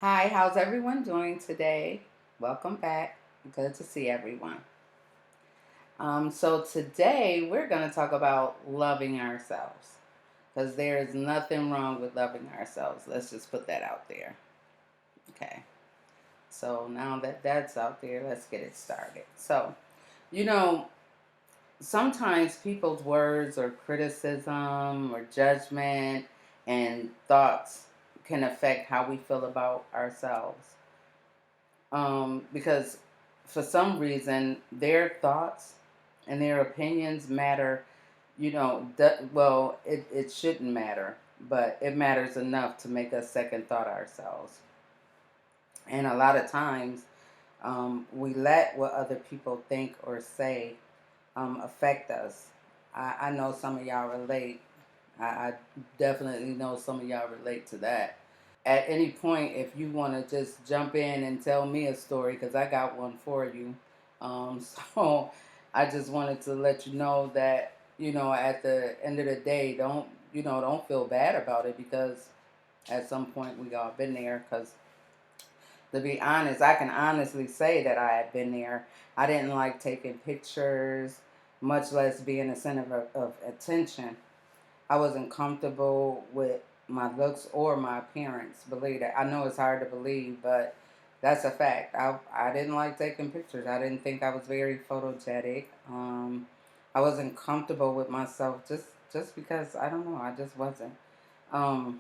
Hi, how's everyone doing today? Welcome back. Good to see everyone. So today we're going to talk about loving ourselves because there is nothing wrong with loving ourselves. Let's just put that out there. Okay. So now that that's out there, let's get it started. You know, sometimes people's words or criticism or judgment and thoughts can affect how we feel about ourselves. Because for some reason their thoughts and their opinions matter. It shouldn't matter, but it matters enough to make us second thought ourselves. And a lot of times we let what other people think or say affect us. I know some of y'all relate. I definitely know some of y'all relate to that. At any point, if you want to just jump in and tell me a story, because I got one for you. So I just wanted to let you know that, at the end of the day, don't feel bad about it, because at some point we all been there. Because to be honest, I can honestly say that I had been there. I didn't like taking pictures, much less being the center of attention. I wasn't comfortable with my looks or my appearance. Believe that. I know it's hard to believe, but that's a fact. I didn't like taking pictures. I didn't think I was very photogenic. I wasn't comfortable with myself just because I don't know. I just wasn't. Um,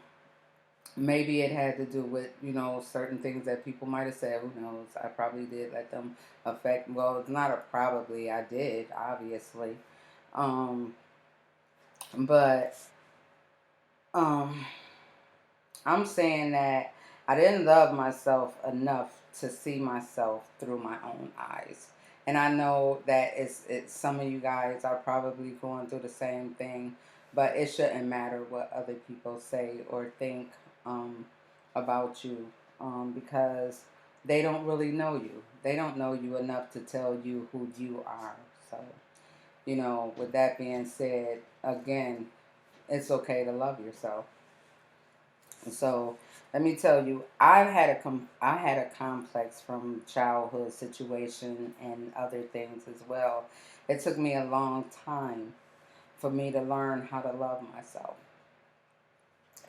Maybe it had to do with certain things that people might have said. Who knows? I probably did let them affect. Well, it's not a probably. I did, obviously. Um, but um I'm saying that I didn't love myself enough to see myself through my own eyes. And I know that it's some of you guys are probably going through the same thing, but it shouldn't matter what other people say or think um, about you, because they don't really know you. They don't know you enough to tell you who you are. So, with that being said, again, it's okay to love yourself. So let me tell you, I had a complex from childhood situation and other things as well. It took me a long time for me to learn how to love myself,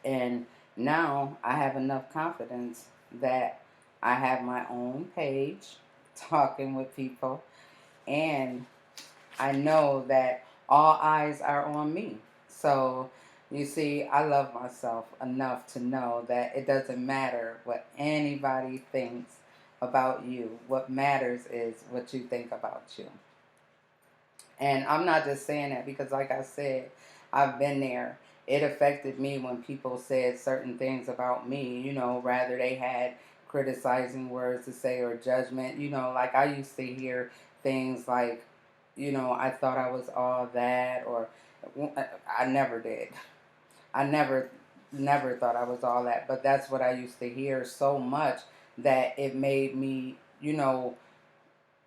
and now I have enough confidence that I have my own page, talking with people, and I know that all eyes are on me. So, you see, I love myself enough to know that it doesn't matter what anybody thinks about you. What matters is what you think about you. And I'm not just saying that because, like I said, I've been there. It affected me when people said certain things about me, rather they had criticizing words to say or judgment. Like I used to hear things like, I thought I was all that, or I never did. I never thought I was all that, but that's what I used to hear so much that it made me,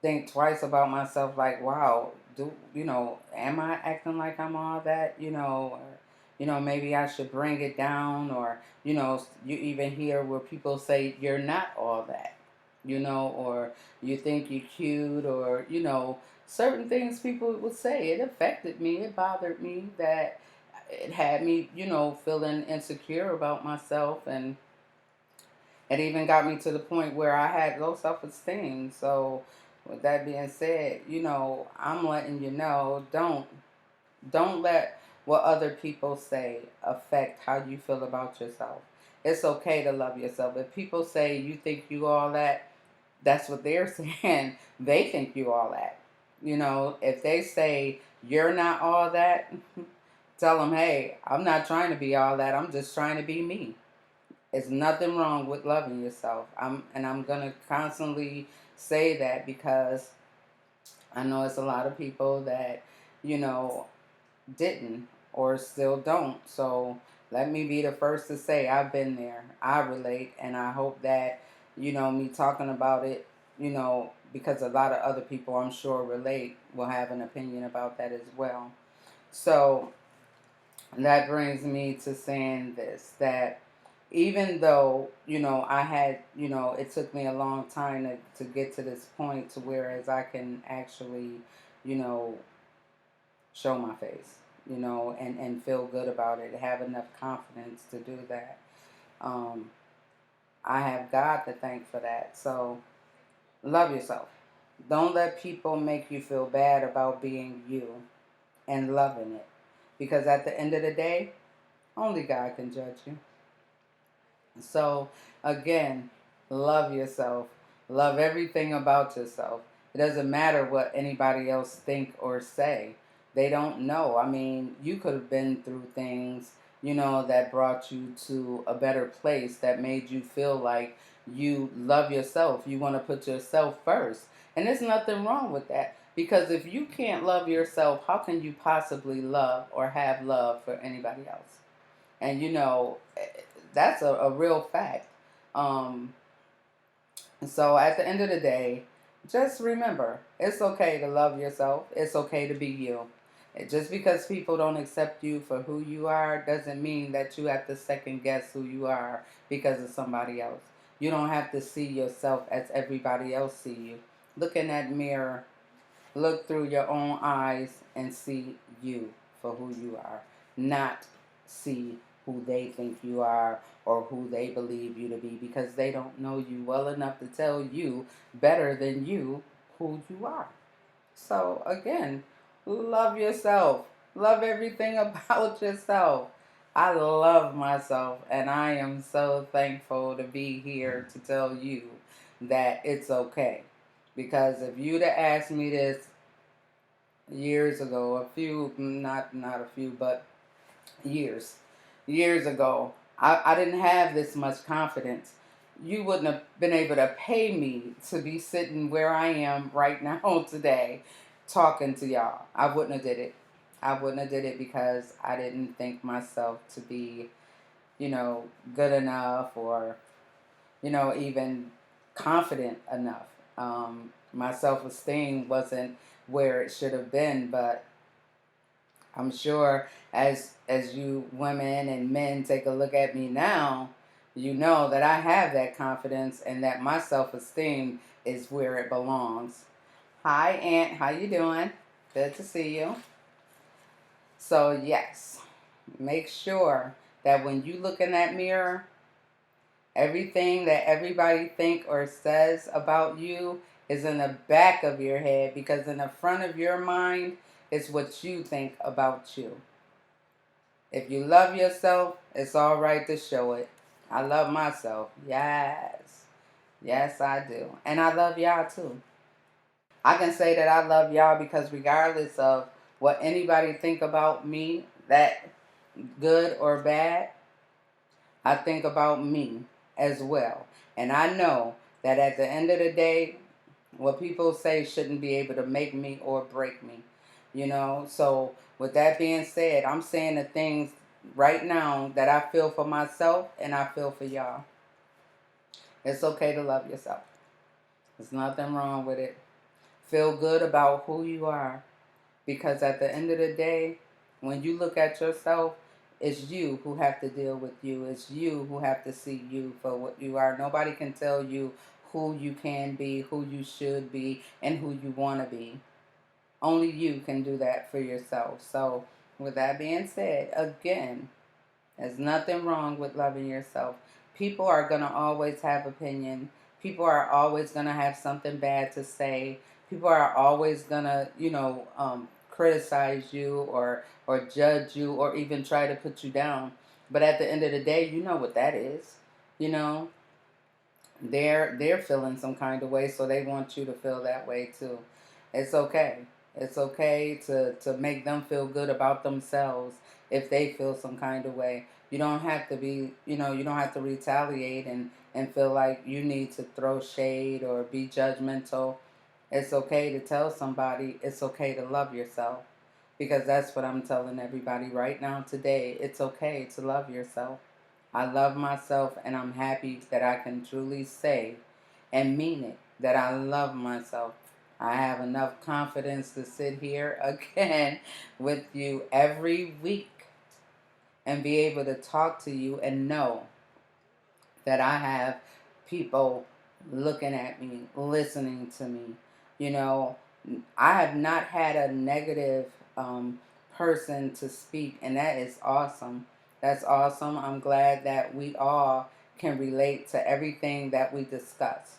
think twice about myself, like, wow, am I acting like I'm all that, or maybe I should bring it down, or you even hear where people say you're not all that, or you think you're cute, or certain things people would say. It affected me. It bothered me that it had me, feeling insecure about myself, and it even got me to the point where I had low self-esteem. So, with that being said, I'm letting you know, don't let what other people say affect how you feel about yourself. It's okay to love yourself. If people say you think you all that, that's what they're saying. They think you all that. If they say you're not all that, tell them, hey, I'm not trying to be all that. I'm just trying to be me. It's nothing wrong with loving yourself. I'm gonna constantly say that because I know it's a lot of people that, you know, didn't or still don't. So let me be the first to say I've been there. I relate, and I hope that, me talking about it, because a lot of other people I'm sure relate, will have an opinion about that as well. So that brings me to saying this, that even though, I had, it took me a long time to get to this point to whereas I can actually, you know, show my face, and feel good about it, have enough confidence to do that. Um, I have God to thank for that. So love yourself. Don't let people make you feel bad about being you and loving it. Because at the end of the day, only God can judge you. So, again, love yourself. Love everything about yourself. It doesn't matter what anybody else think or say. They don't know. I mean, you could have been through things, that brought you to a better place, that made you feel like you love yourself. You want to put yourself first. And there's nothing wrong with that. Because if you can't love yourself, how can you possibly love or have love for anybody else? And that's a real fact. Um, so at the end of the day, just remember, it's okay to love yourself. It's okay to be you. Just because people don't accept you for who you are doesn't mean that you have to second guess who you are because of somebody else. You don't have to see yourself as everybody else see you. Look in that mirror, look through your own eyes and see you for who you are, not see who they think you are or who they believe you to be, because they don't know you well enough to tell you better than you who you are. So, again, love yourself. Love everything about yourself. I love myself, and I am so thankful to be here to tell you that it's okay. Because if you'd have asked me this years ago, a few, not a few, but years ago, I didn't have this much confidence. You wouldn't have been able to pay me to be sitting where I am right now today talking to y'all. I wouldn't have did it. I wouldn't have did it because I didn't think myself to be, good enough, or even confident enough. My self-esteem wasn't where it should have been, but I'm sure as you women and men take a look at me now, you know that I have that confidence and that my self-esteem is where it belongs. Hi, Aunt. How you doing? Good to see you. So, yes, make sure that when you look in that mirror, everything that everybody think or says about you is in the back of your head, because in the front of your mind is what you think about you. If you love yourself, it's all right to show it. I love myself. Yes. Yes, I do. And I love y'all too. I can say that I love y'all because regardless of what anybody think about me, that good or bad, I think about me as well. And I know that at the end of the day, what people say shouldn't be able to make me or break me. So with that being said, I'm saying the things right now that I feel for myself and I feel for y'all. It's okay to love yourself. There's nothing wrong with it. Feel good about who you are, because at the end of the day, when you look at yourself, it's you who have to deal with you. It's you who have to see you for what you are. Nobody can tell you who you can be, who you should be, and who you want to be. Only you can do that for yourself. So, with that being said, again, there's nothing wrong with loving yourself. People are going to always have opinion. People are always going to have something bad to say. People are always going to, criticize you or judge you or even try to put you down. But at the end of the day, you know what that is. You know, they're feeling some kind of way, so they want you to feel that way too. It's okay. It's okay to make them feel good about themselves if they feel some kind of way. You don't have to be, you don't have to retaliate and feel like you need to throw shade or be judgmental. It's okay to tell somebody it's okay to love yourself, because that's what I'm telling everybody right now today. It's okay to love yourself. I love myself, and I'm happy that I can truly say and mean it, that I love myself. I have enough confidence to sit here again with you every week and be able to talk to you and know that I have people looking at me, listening to me. You know, I have not had a negative um, person to speak, and that is awesome. That's awesome. I'm glad that we all can relate to everything that we discuss,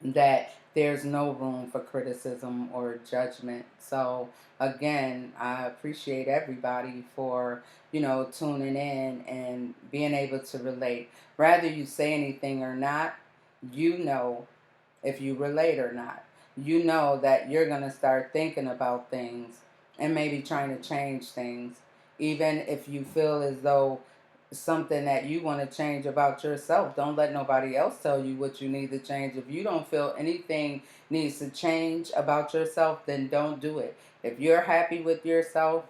that there's no room for criticism or judgment. So again, I appreciate everybody for, tuning in and being able to relate. Whether you say anything or not, you know if you relate or not. You know that you're going to start thinking about things and maybe trying to change things, even if you feel as though something that you want to change about yourself. Don't let nobody else tell you what you need to change. If you don't feel anything needs to change about yourself, then don't do it. If you're happy with yourself,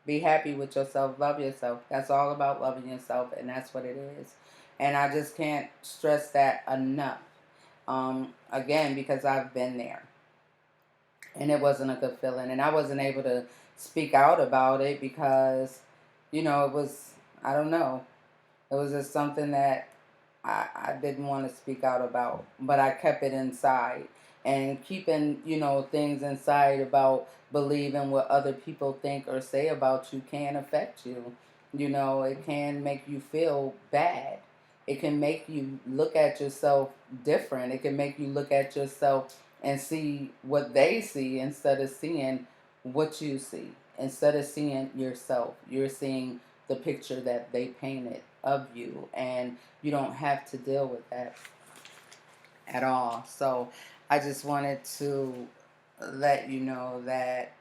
be happy with yourself. Love yourself. That's all about loving yourself, and that's what it is. And I just can't stress that enough. Again, because I've been there, and it wasn't a good feeling, and I wasn't able to speak out about it because, it was, I don't know, it was just something that I didn't want to speak out about, but I kept it inside. And keeping, things inside about believing what other people think or say about you can affect you. It can make you feel bad. It can make you look at yourself different. It can make you look at yourself and see what they see instead of seeing what you see. Instead of seeing yourself, you're seeing the picture that they painted of you, and you don't have to deal with that at all. So I just wanted to let you know that,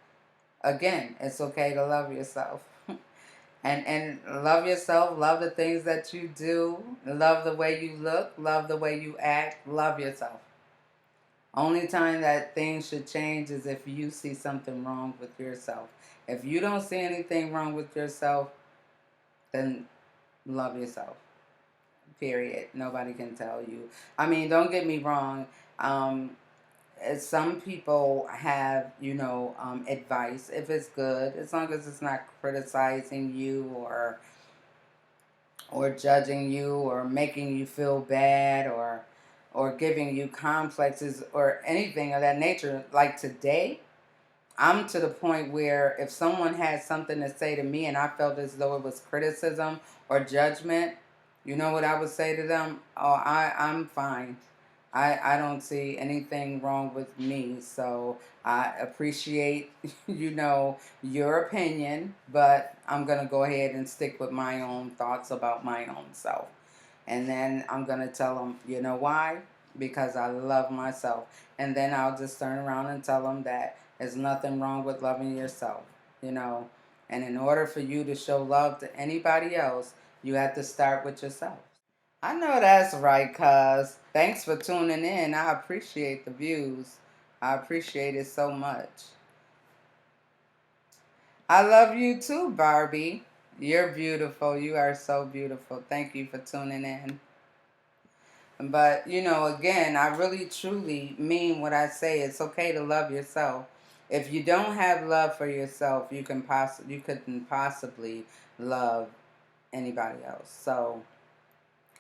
again, it's okay to love yourself. And love yourself, love the things that you do, love the way you look, love the way you act, love yourself. Only time that things should change is if you see something wrong with yourself. If you don't see anything wrong with yourself, then love yourself. Period. Nobody can tell you. I mean, don't get me wrong. Um, some people have, advice if it's good, as long as it's not criticizing you or judging you or making you feel bad or giving you complexes or anything of that nature. Like today, I'm to the point where if someone had something to say to me and I felt as though it was criticism or judgment, you know what I would say to them? Oh, I'm fine. I don't see anything wrong with me. So I appreciate, your opinion, but I'm going to go ahead and stick with my own thoughts about my own self. And then I'm going to tell them, you know why? Because I love myself. And then I'll just turn around and tell them that there's nothing wrong with loving yourself, you know. And in order for you to show love to anybody else, you have to start with yourself. I know that's right, cuz. Thanks for tuning in. I appreciate the views. I appreciate it so much. I love you too, Barbie. You're beautiful. You are so beautiful. Thank you for tuning in. But, again, I really truly mean what I say. It's okay to love yourself. If you don't have love for yourself, you couldn't possibly love anybody else. So,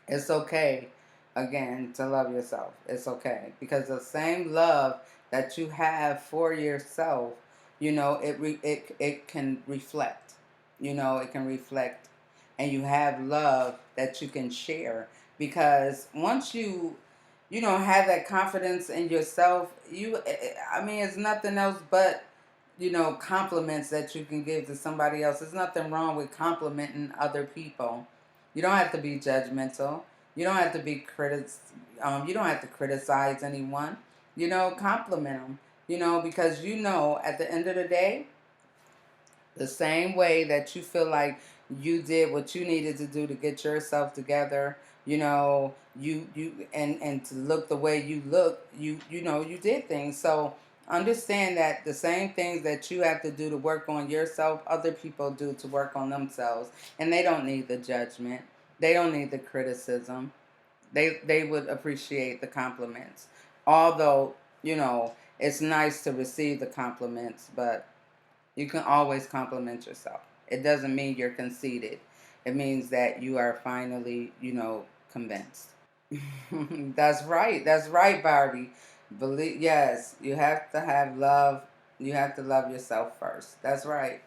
it's okay, again, to love yourself. It's okay. Because the same love that you have for yourself, it can reflect. It can reflect. And you have love that you can share. Because once have that confidence in yourself, I mean, it's nothing else but, compliments that you can give to somebody else. There's nothing wrong with complimenting other people. You don't have to be judgmental. You don't have to be you don't have to criticize anyone. Compliment them. Because at the end of the day, the same way that you feel like you did what you needed to do to get yourself together, and to look the way you look, you did things. So understand that the same things that you have to do to work on yourself, other people do to work on themselves, and they don't need the judgment. They don't need the criticism. They would appreciate the compliments. Although, it's nice to receive the compliments, but you can always compliment yourself. It doesn't mean you're conceited. It means that you are finally, convinced. That's right. That's right, Barbie. Believe, yes, you have to have love. You have to love yourself first. That's right.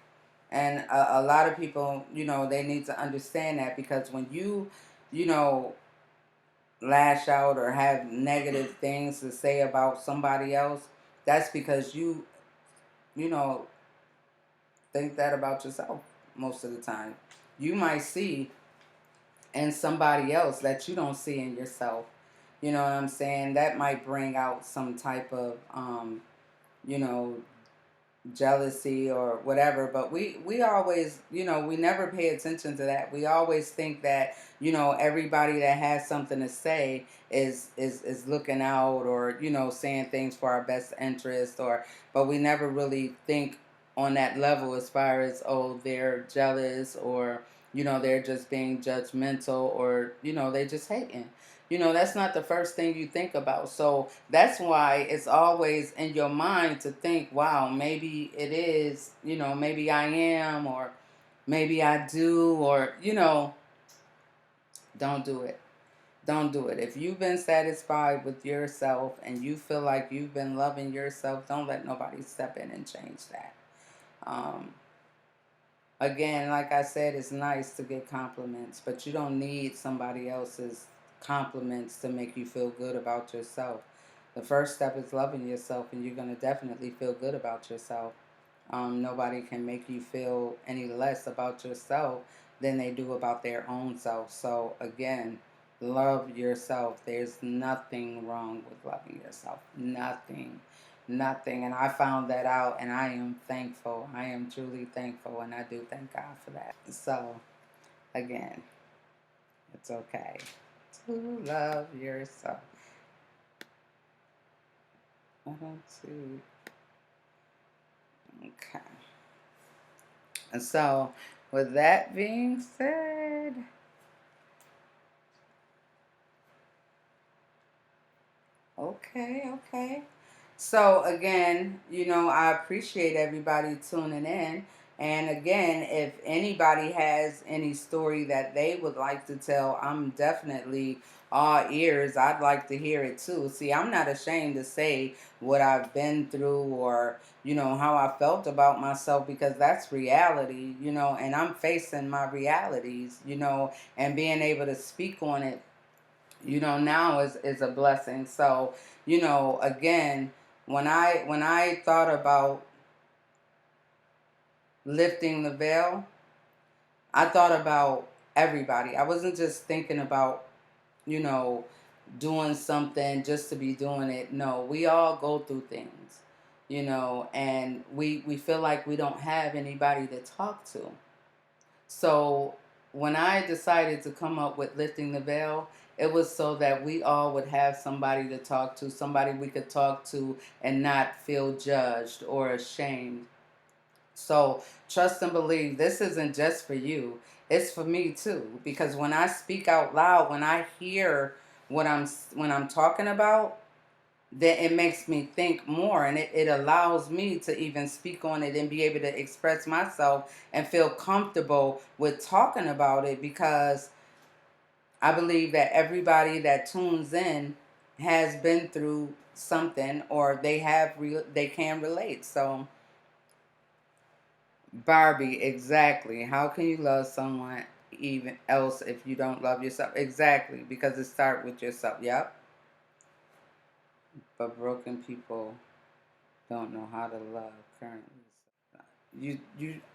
And a lot of people, they need to understand that, because when you know, lash out or have negative things to say about somebody else, that's because you know, think that about yourself most of the time. You might see in somebody else that you don't see in yourself. You know what I'm saying? That might bring out some type of, you know, jealousy or whatever. But we always, we never pay attention to that. We always think that, everybody that has something to say is looking out, or, saying things for our best interest, or, but we never really think on that level, as far as, oh, they're jealous, or, they're just being judgmental, or, they just hating. That's not the first thing you think about. So that's why it's always in your mind to think, wow, maybe it is, maybe I am, or maybe I do, or, don't do it. Don't do it. If you've been satisfied with yourself and you feel like you've been loving yourself, don't let nobody step in and change that. Um, Again, like I said, it's nice to get compliments, but you don't need somebody else's compliments to make you feel good about yourself. The first step is loving yourself, and you're going to definitely feel good about yourself. Nobody can make you feel any less about yourself than they do about their own self. So, again, love yourself. There's nothing wrong with loving yourself. Nothing. Nothing. And I found that out, and I am thankful. I am truly thankful, and I do thank God for that. So, again, it's okay to love yourself. I don't see. Okay. And so, with that being said, okay, okay. So again, I appreciate everybody tuning in. And again, if anybody has any story that they would like to tell, I'm definitely all ears. I'd like to hear it too. See, I'm not ashamed to say what I've been through, or, how I felt about myself, because that's reality, and I'm facing my realities, and being able to speak on it, now is a blessing. So, again, when I thought about lifting the veil, I thought about everybody. I wasn't just thinking about, you know, doing something just to be doing it. No, we all go through things, and we feel like we don't have anybody to talk to. So when I decided to come up with Lifting the Veil, it was so that we all would have somebody to talk to, somebody we could talk to and not feel judged or ashamed. So trust and believe, this isn't just for you, it's for me too. Because when I speak out loud, when I hear when I'm talking about, then it makes me think more, and it allows me to even speak on it and be able to express myself and feel comfortable with talking about it, because I believe that everybody that tunes in has been through something, or they can relate. So Barbie, exactly. How can you love someone even else if you don't love yourself? Exactly, because it starts with yourself. Yep. But broken people don't know how to love currently.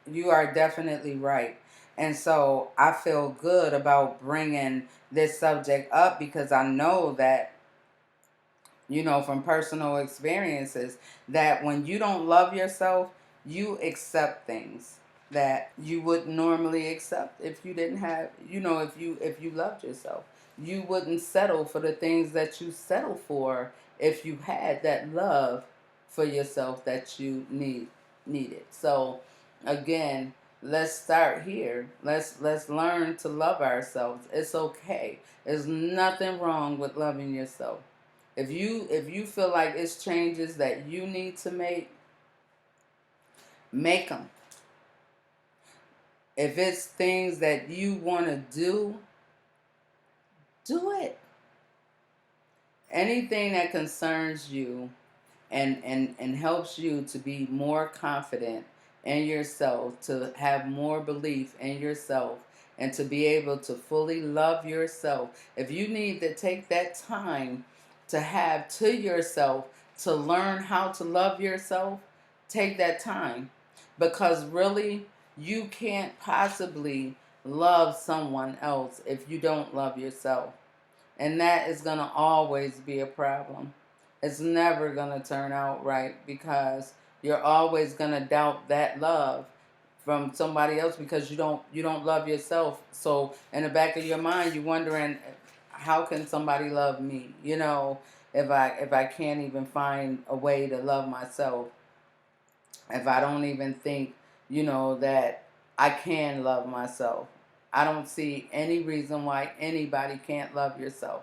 You are definitely right. And so I feel good about bringing this subject up, because I know that, from personal experiences, that when you don't love yourself, you accept things that you wouldn't normally accept if you didn't have, if you loved yourself. You wouldn't settle for the things that you settle for if you had that love for yourself that you needed. So again, let's start here. Let's learn to love ourselves. It's okay. There's nothing wrong with loving yourself. If you feel like it's changes that you need to make them. If it's things that you want to do it. Anything that concerns you and helps you to be more confident in yourself, to have more belief in yourself, and to be able to fully love yourself. If you need to take that time to have to yourself to learn how to love yourself, take that time. Because really, you can't possibly love someone else if you don't love yourself. And that is going to always be a problem. It's never going to turn out right because you're always going to doubt that love from somebody else because you don't love yourself. So in the back of your mind, you're wondering, how can somebody love me? If I can't even find a way to love myself, if I don't even think, that I can love myself. I don't see any reason why anybody can't love yourself.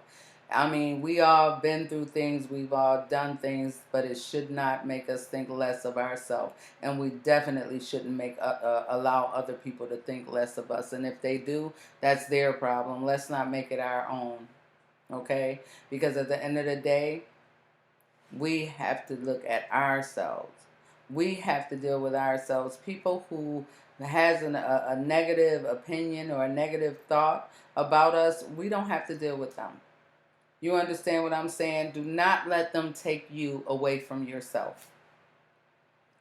I mean, we all been through things, we've all done things, but it should not make us think less of ourselves. And we definitely shouldn't allow other people to think less of us. And if they do, that's their problem. Let's not make it our own, okay? Because at the end of the day, we have to look at ourselves. We have to deal with ourselves. People who has a negative opinion or a negative thought about us, we don't have to deal with them. You understand what I'm saying? Do not let them take you away from yourself.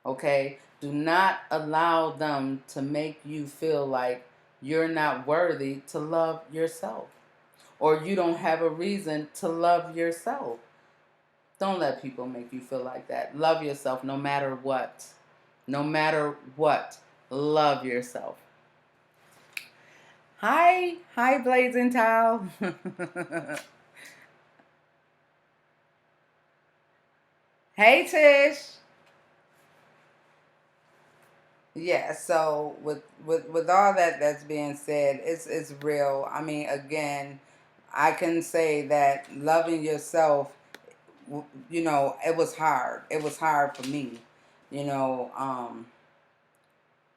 Okay? Do not allow them to make you feel like you're not worthy to love yourself, or you don't have a reason to love yourself. Don't let people make you feel like that. Love yourself no matter what. No matter what. Love yourself. Hi, Blazing Towel. Hey, Tish. Yeah, so with all that's being said, it's real. I mean, again, I can say that loving yourself, it was hard. It was hard for me. You know,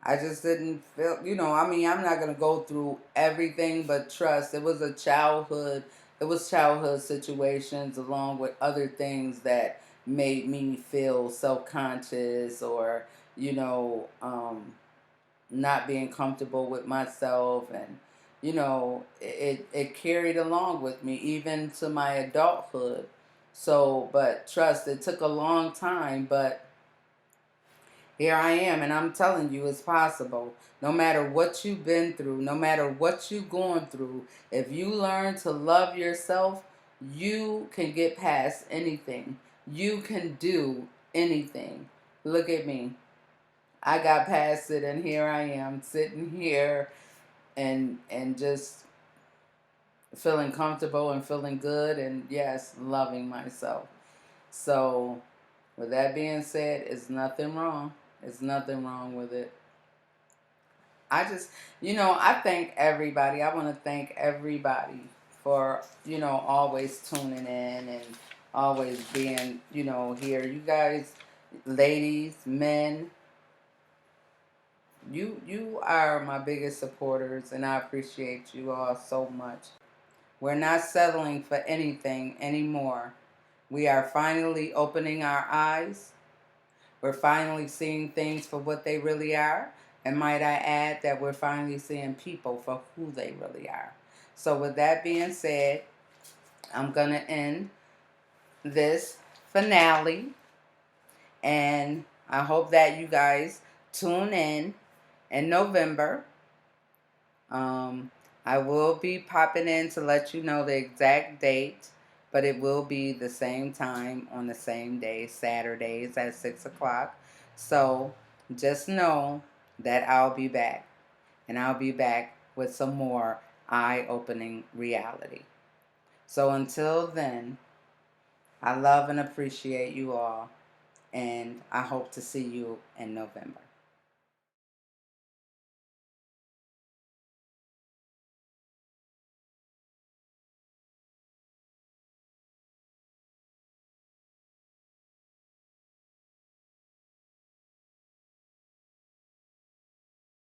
I just didn't feel, I mean, I'm not going to go through everything, but trust, it was childhood situations along with other things that made me feel self-conscious or, you know, not being comfortable with myself. And, it carried along with me even to my adulthood. So, but trust, it took a long time, but here I am, and I'm telling you, it's possible. No matter what you've been through, no matter what you're going through, if you learn to love yourself, you can get past anything. You can do anything. Look at me. I got past it, and here I am, sitting here and just feeling comfortable and feeling good, and yes, loving myself. So, with that being said, it's nothing wrong. There's nothing wrong with it. I just, I thank everybody. I want to thank everybody for, always tuning in and always being, here. You guys, ladies, men, you are my biggest supporters, and I appreciate you all so much. We're not settling for anything anymore. We are finally opening our eyes. We're finally seeing things for what they really are. And might I add that we're finally seeing people for who they really are. So with that being said, I'm going to end this finale. And I hope that you guys tune in November. I will be popping in to let you know the exact date, but it will be the same time on the same day, Saturdays at 6 o'clock. So just know that I'll be back, and I'll be back with some more eye-opening reality. So until then, I love and appreciate you all, and I hope to see you in November.